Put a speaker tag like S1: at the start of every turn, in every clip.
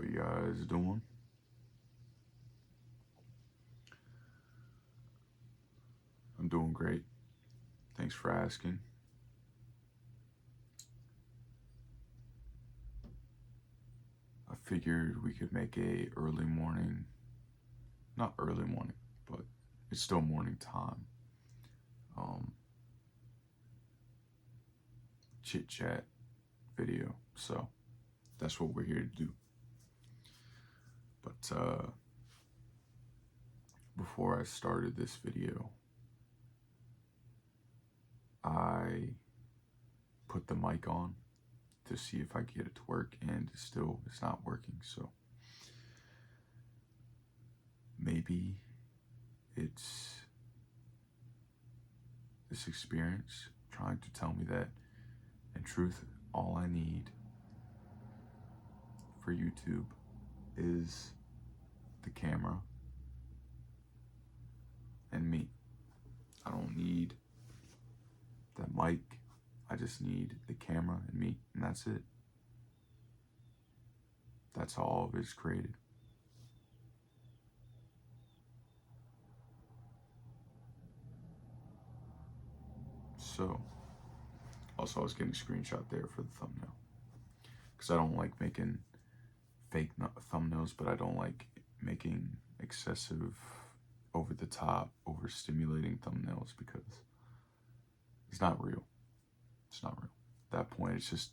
S1: you guys doing? I'm doing great. Thanks for asking. I figured we could make a early morning, not early morning, but it's still morning time. Um, Chit chat video. So that's what we're here to do. But before I started this video, I put the mic on to see if I could get it to work, and still it's not working. So maybe it's this experience trying to tell me that in truth, all I need for YouTube is the camera and me. I don't need that mic. I just need the camera and me, and that's it. That's how all of it is created. So, also I was getting a screenshot there for the thumbnail, because I don't like making fake thumbnails, but I don't like making excessive, over the top, overstimulating thumbnails, because it's not real. It's not real. At that point, it's just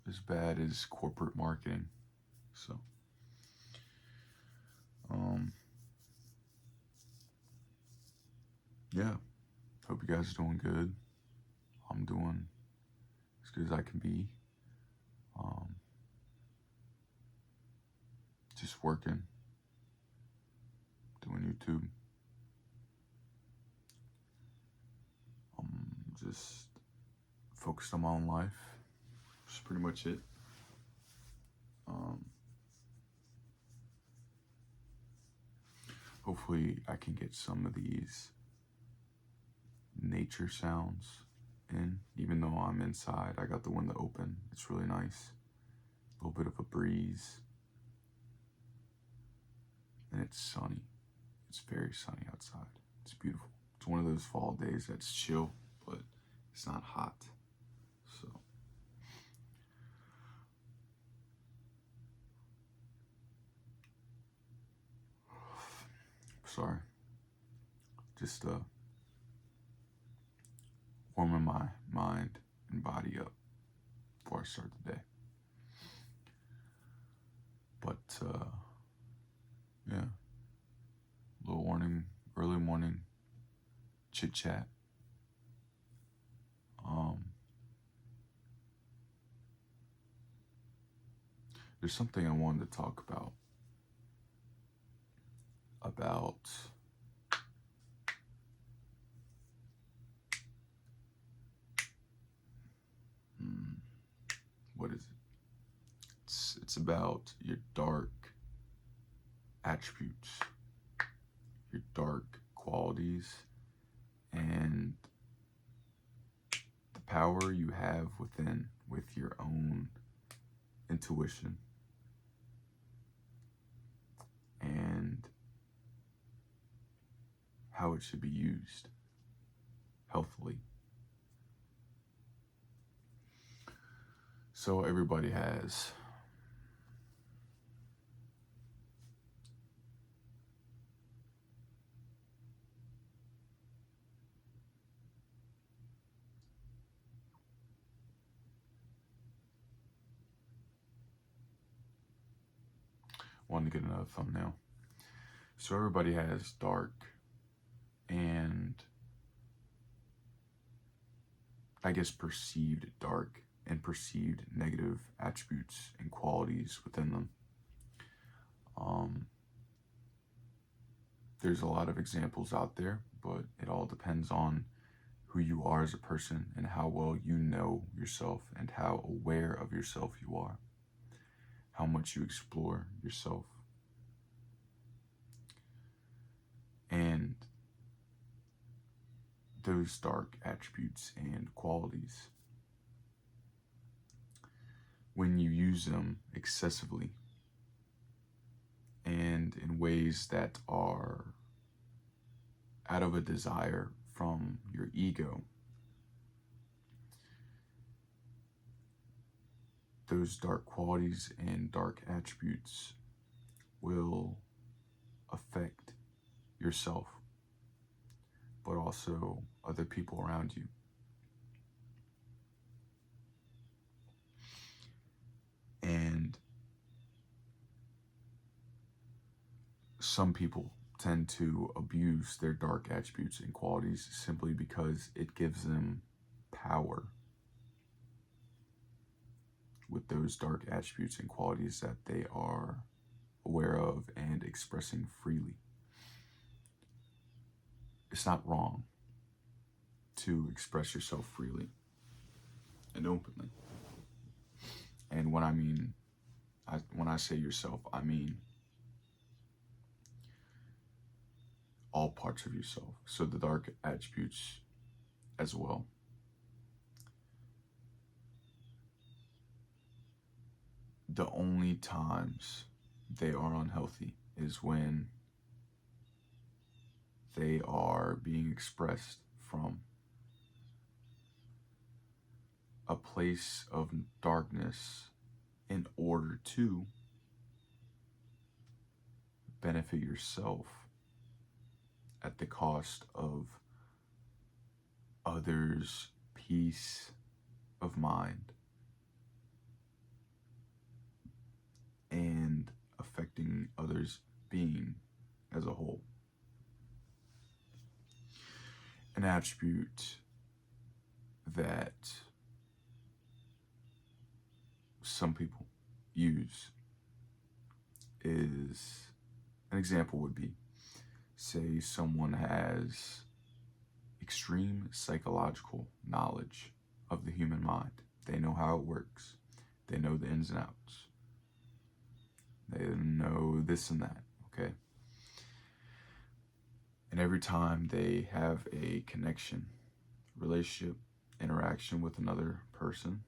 S1: as bad as corporate marketing. So, yeah, hope you guys are doing good. I'm doing as good as I can be. Just working, doing YouTube. Just focused on my own life. That's pretty much it. Hopefully I can get some of these nature sounds in, even though I'm inside. I got the window open. It's really nice. A little bit of a breeze. And it's sunny. It's very sunny outside. It's beautiful. It's one of those fall days that's chill, but it's not hot. So, sorry. Just warming my mind and body up before I start the day. But yeah, little early morning chit chat. There's something I wanted to talk about what is it? It's about your dark attributes, your dark qualities, and the power you have within with your own intuition and how it should be used healthily. So everybody has wanted to get another thumbnail. So everybody has dark and, I guess, perceived dark and perceived negative attributes and qualities within them. There's a lot of examples out there, but it all depends on who you are as a person and how well you know yourself and how aware of yourself you are, how much you explore yourself. And those dark attributes and qualities when you use them excessively and in ways that are out of a desire from your ego, those dark qualities and dark attributes will affect yourself, but also other people around you. And some people tend to abuse their dark attributes and qualities simply because it gives them power with those dark attributes and qualities that they are aware of and expressing freely. It's not wrong to express yourself freely and openly. And when I say yourself, I mean all parts of yourself. So the dark attributes as well. The only times they are unhealthy is when they are being expressed from a place of darkness in order to benefit yourself at the cost of others' peace of mind and affecting others' being as a whole. An attribute that some people use is, an example would be, say someone has extreme psychological knowledge of the human mind. They know how it works. They know the ins and outs. They know this and that, okay? And every time they have a connection, relationship, interaction with another person,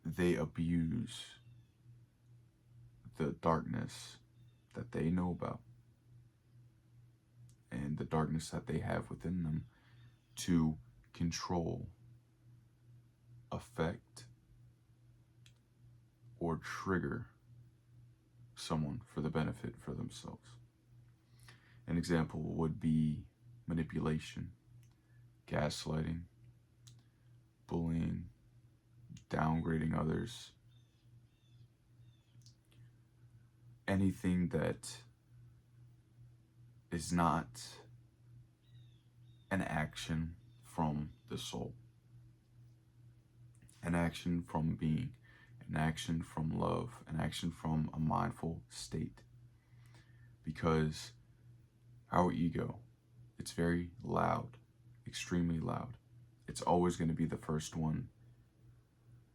S1: they abuse the darkness that they know about and the darkness that they have within them to control, affect, or trigger someone for the benefit for themselves. An example would be manipulation, gaslighting, bullying, downgrading others, anything that is not an action from the soul, an action from being, an action from love, an action from a mindful state. Because our ego, it's very loud, extremely loud. It's always going to be the first one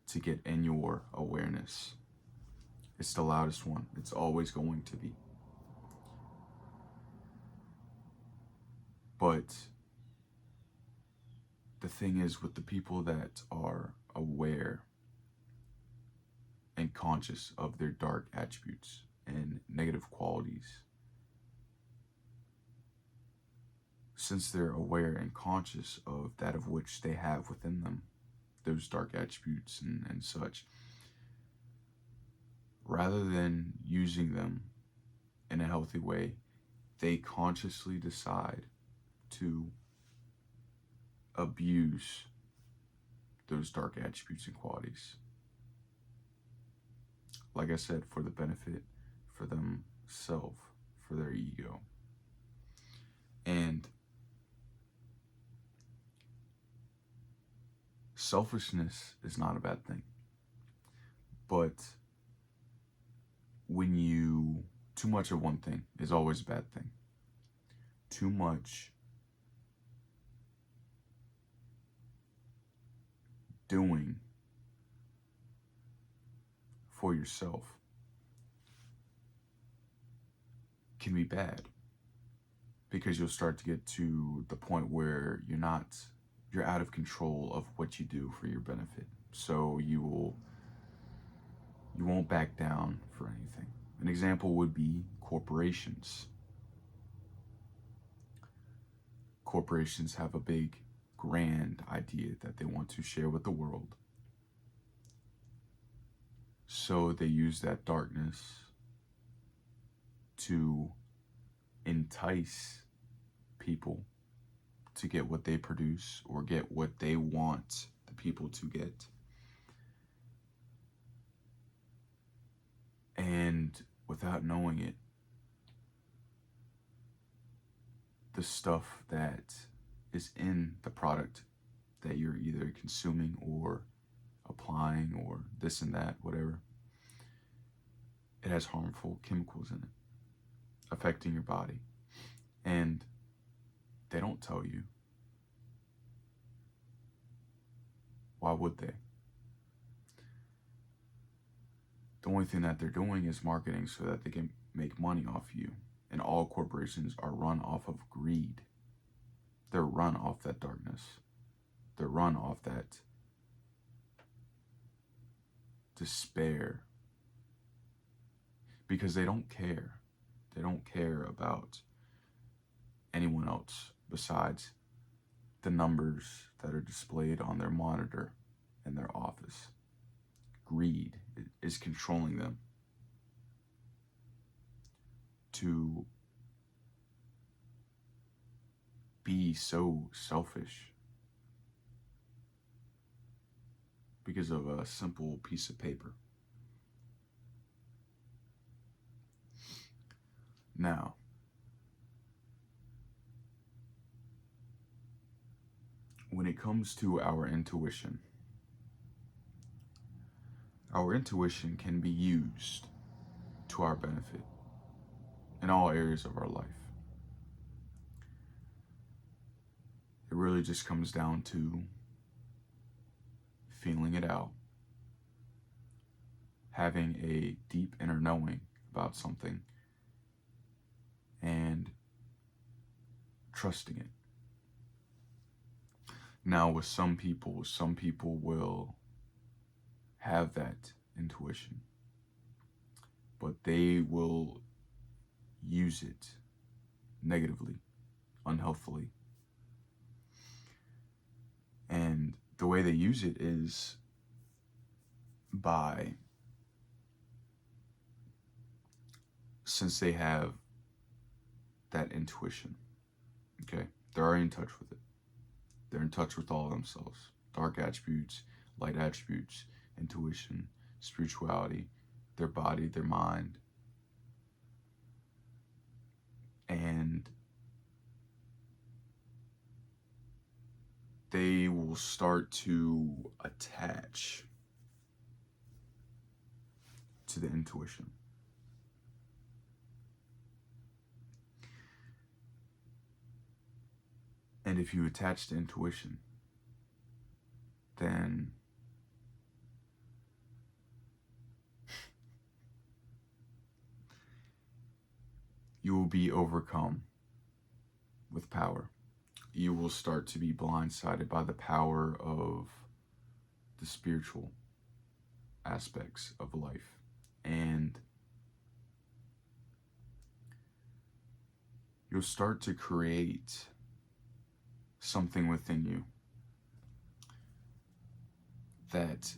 S1: to get in your awareness. It's the loudest one. It's always going to be. But the thing is, with the people that are aware and conscious of their dark attributes and negative qualities, since they're aware and conscious of that of which they have within them, those dark attributes and such, rather than using them in a healthy way, they consciously decide to abuse those dark attributes and qualities. Like I said, for the benefit for themselves, for their ego. And selfishness is not a bad thing. But when too much of one thing is always a bad thing. Too much doing for yourself can be bad, because you'll start to get to the point where you're you're out of control of what you do for your benefit. So you won't back down for anything. An example would be corporations. Corporations have a big, grand idea that they want to share with the world. So they use that darkness to entice people to get what they produce or get what they want the people to get. And without knowing it, the stuff that is in the product that you're either consuming or applying or this and that, whatever, it has harmful chemicals in it affecting your body. And they don't tell you. Why would they? The only thing that they're doing is marketing so that they can make money off you. And all corporations are run off of greed. They're run off that darkness. They're run off that despair. Because they don't care. They don't care about anyone else besides the numbers that are displayed on their monitor in their office. Greed is controlling them to be so selfish because of a simple piece of paper. Now, when it comes to our intuition can be used to our benefit in all areas of our life. It really just comes down to feeling it out, having a deep inner knowing about something, and trusting it. Now, with some people will have that intuition, but they will use it negatively, unhealthfully. And the way they use it is by, since they have that intuition, okay, they're already in touch with it. They're in touch with all of themselves. Dark attributes, light attributes, intuition, spirituality, their body, their mind. And they will start to attach to the intuition. And if you attach to intuition, then you will be overcome with power. You will start to be blindsided by the power of the spiritual aspects of life. And you'll start to create something within you that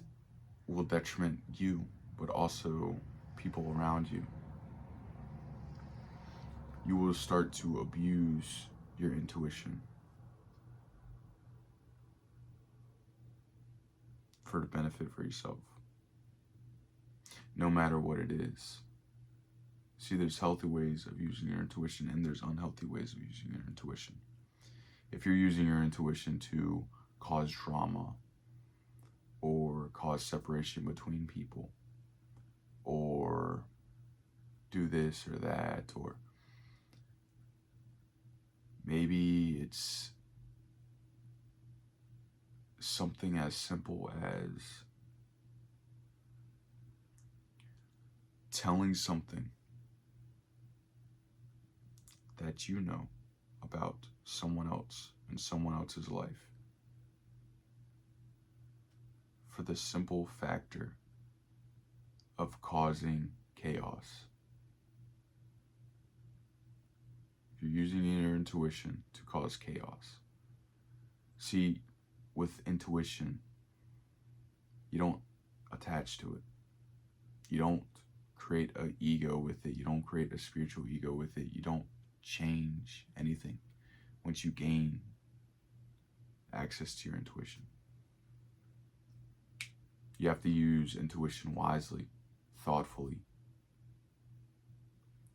S1: will detriment you, but also people around you. You will start to abuse your intuition for the benefit for yourself, no matter what it is. See, there's healthy ways of using your intuition and there's unhealthy ways of using your intuition. If you're using your intuition to cause drama or cause separation between people or do this or that, or maybe it's something as simple as telling something that you know about someone else in someone else's life for the simple factor of causing chaos. You're using your intuition to cause chaos. See, with intuition, you don't attach to it. You don't create an ego with it. You don't create a spiritual ego with it. You don't change anything once you gain access to your intuition. You have to use intuition wisely, thoughtfully.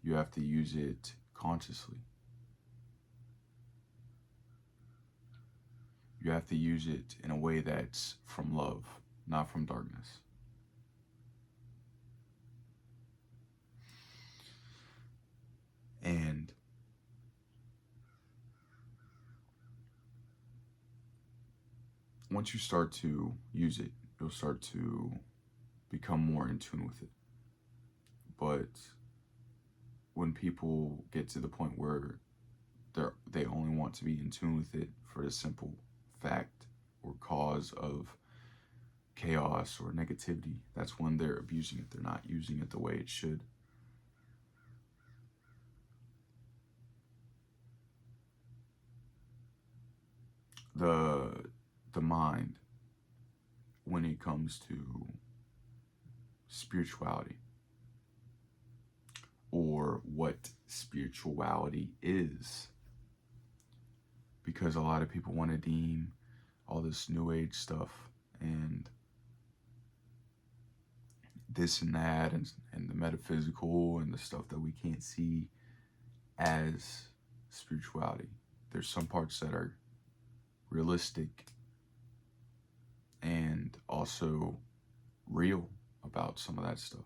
S1: You have to use it consciously. You have to use it in a way that's from love, not from darkness. And once you start to use it, you'll start to become more in tune with it. But when people get to the point where they only want to be in tune with it for the simple fact or cause of chaos or negativity, that's when they're abusing it. They're not using it the way it should. The mind, when it comes to spirituality, or what spirituality is, because a lot of people want to deem all this new age stuff and this and that and the metaphysical and the stuff that we can't see as spirituality. There's some parts that are realistic and also real about some of that stuff.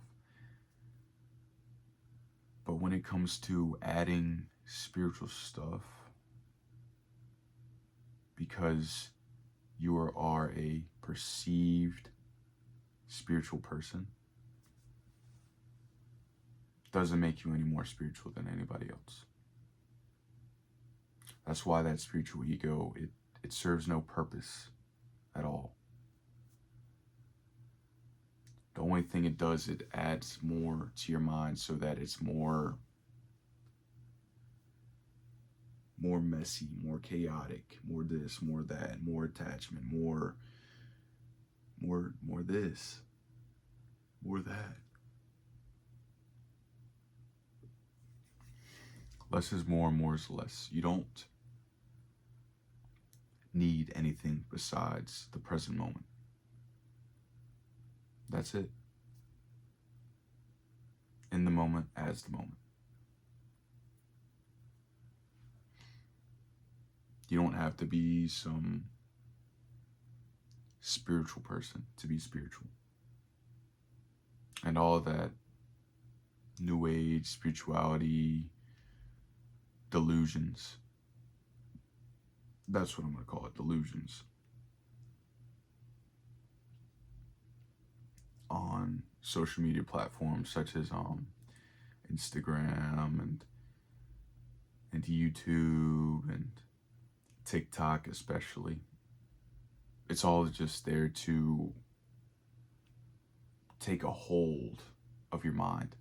S1: But when it comes to adding spiritual stuff, because you are a perceived spiritual person, doesn't make you any more spiritual than anybody else. That's why that spiritual ego, it serves no purpose at all. The only thing it does, it adds more to your mind so that it's more messy, more chaotic, more this, more that, more attachment, more this, more that. Less is more and more is less. You don't need anything besides the present moment. That's it. In the moment, as the moment. You don't have to be some spiritual person to be spiritual. And all of that new age spirituality delusions, that's what I'm going to call it, delusions, on social media platforms such as Instagram and YouTube and TikTok especially. It's all just there to take a hold of your mind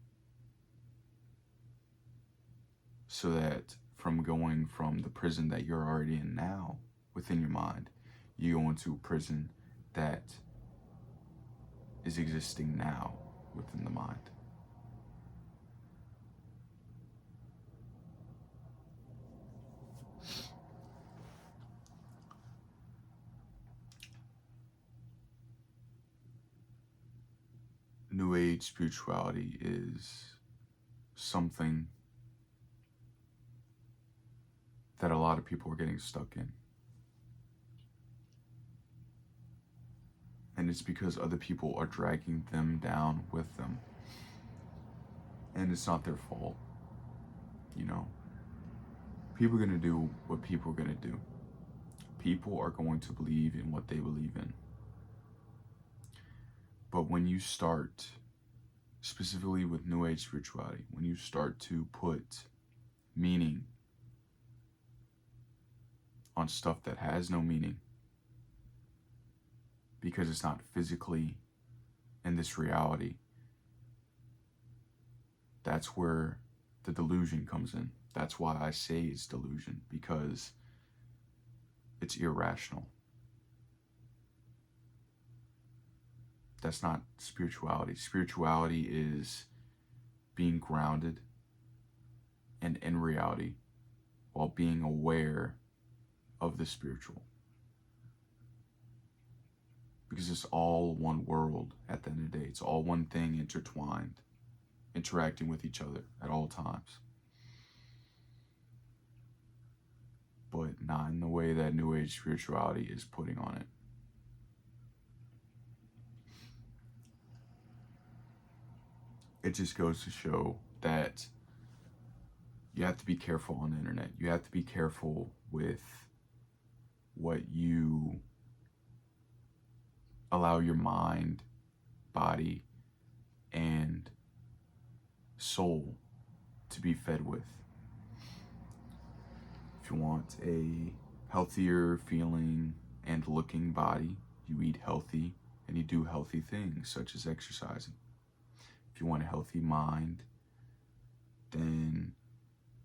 S1: so that from going from the prison that you're already in now within your mind, you go into a prison that is existing now within the mind. New Age spirituality is something that a lot of people are getting stuck in. And it's because other people are dragging them down with them. And it's not their fault. You know, people are going to do what people are going to do. People are going to believe in what they believe in. But when you start, specifically with New Age spirituality, when you start to put meaning on stuff that has no meaning, because it's not physically in this reality. That's where the delusion comes in. That's why I say it's delusion, because it's irrational. That's not spirituality. Spirituality is being grounded and in reality while being aware of the spiritual. Because it's all one world at the end of the day. It's all one thing intertwined, interacting with each other at all times. But not in the way that New Age spirituality is putting on it. It just goes to show that you have to be careful on the internet. You have to be careful with what you allow your mind, body, and soul to be fed with. If you want a healthier feeling and looking body, you eat healthy and you do healthy things such as exercising. If you want a healthy mind, then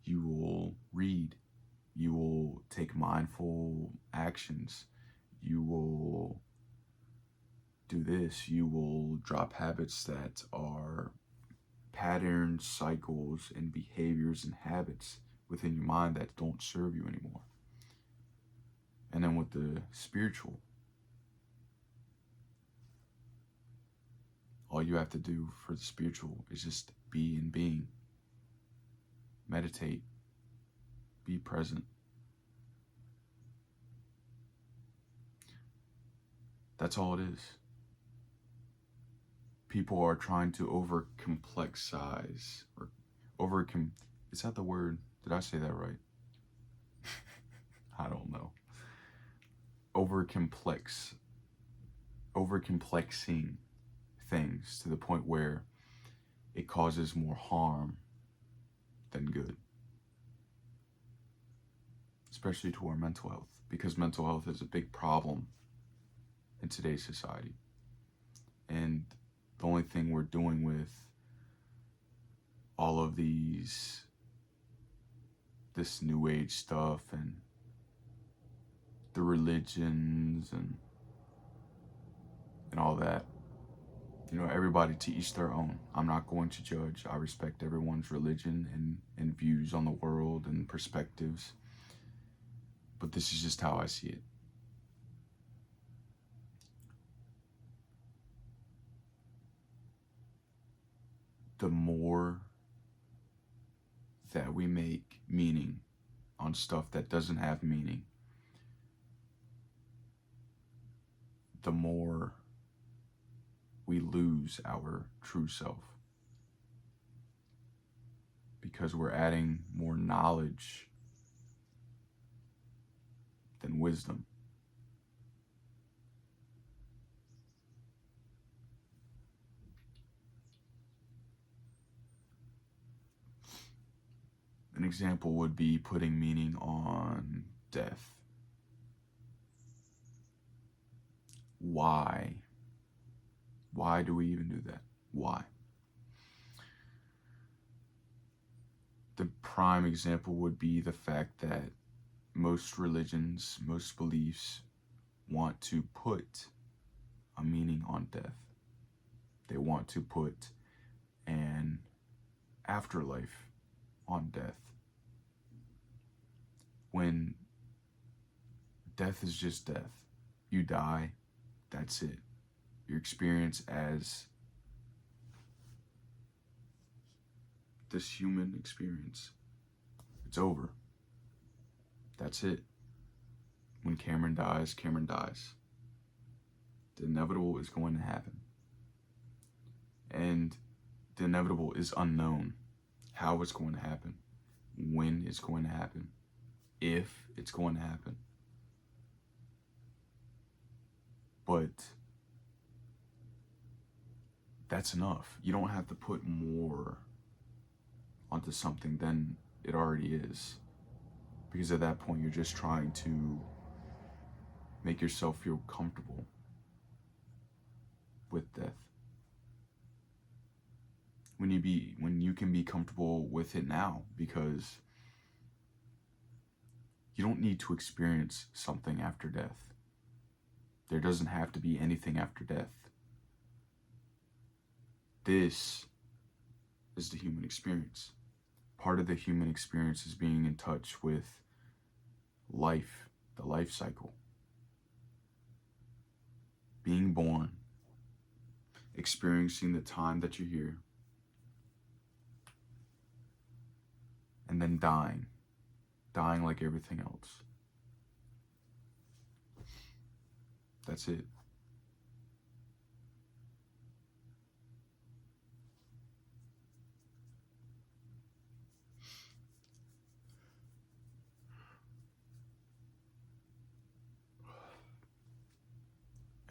S1: you will read. You will take mindful actions. You will do this. You will drop habits that are patterns, cycles, and behaviors and habits within your mind that don't serve you anymore. And then with the spiritual, all you have to do for the spiritual is just be in being. Meditate. Be present. That's all it is. People are trying to over-complexize, or is that the word? Did I say that right? I don't know. Over-complexing things to the point where it causes more harm than good. Especially to our mental health, because mental health is a big problem in today's society. And the only thing we're doing with all of this New Age stuff and the religions and all that, everybody to each their own. I'm not going to judge. I respect everyone's religion and views on the world and perspectives. But this is just how I see it. The more that we make meaning on stuff that doesn't have meaning, the more we lose our true self. Because we're adding more knowledge than wisdom. An example would be putting meaning on death. Why? Why do we even do that? Why? The prime example would be the fact that most religions, most beliefs want to put a meaning on death. They want to put an afterlife on death. When death is just death. You die, that's it. Your experience as this human experience, it's over. That's it. When Cameron dies, Cameron dies. The inevitable is going to happen. And the inevitable is unknown. How it's going to happen, when it's going to happen, if it's going to happen. But that's enough. You don't have to put more onto something than it already is. Because at that point, you're just trying to make yourself feel comfortable. with death. When you can be comfortable with it now, because you don't need to experience something after death. There doesn't have to be anything after death. This is the human experience. Part of the human experience is being in touch with life, the life cycle. Being born, experiencing the time that you're here, and then dying like everything else. That's it.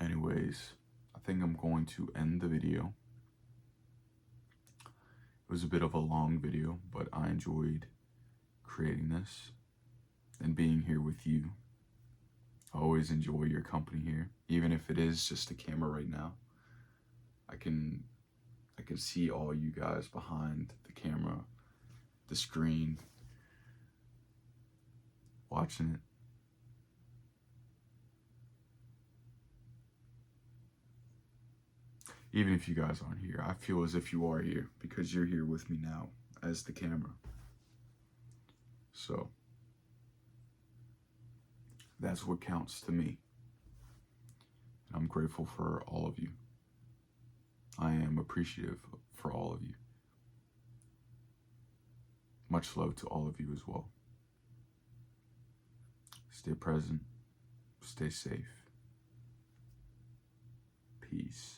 S1: Anyways, I think I'm going to end the video. It was a bit of a long video, but I enjoyed creating this and being here with you. I always enjoy your company here, even if it is just a camera right now. I can see all you guys behind the camera, the screen, watching it. Even if you guys aren't here, I feel as if you are here because you're here with me now as the camera. So that's what counts to me. And I'm grateful for all of you. I am appreciative for all of you. Much love to all of you as well. Stay present. Stay safe. Peace.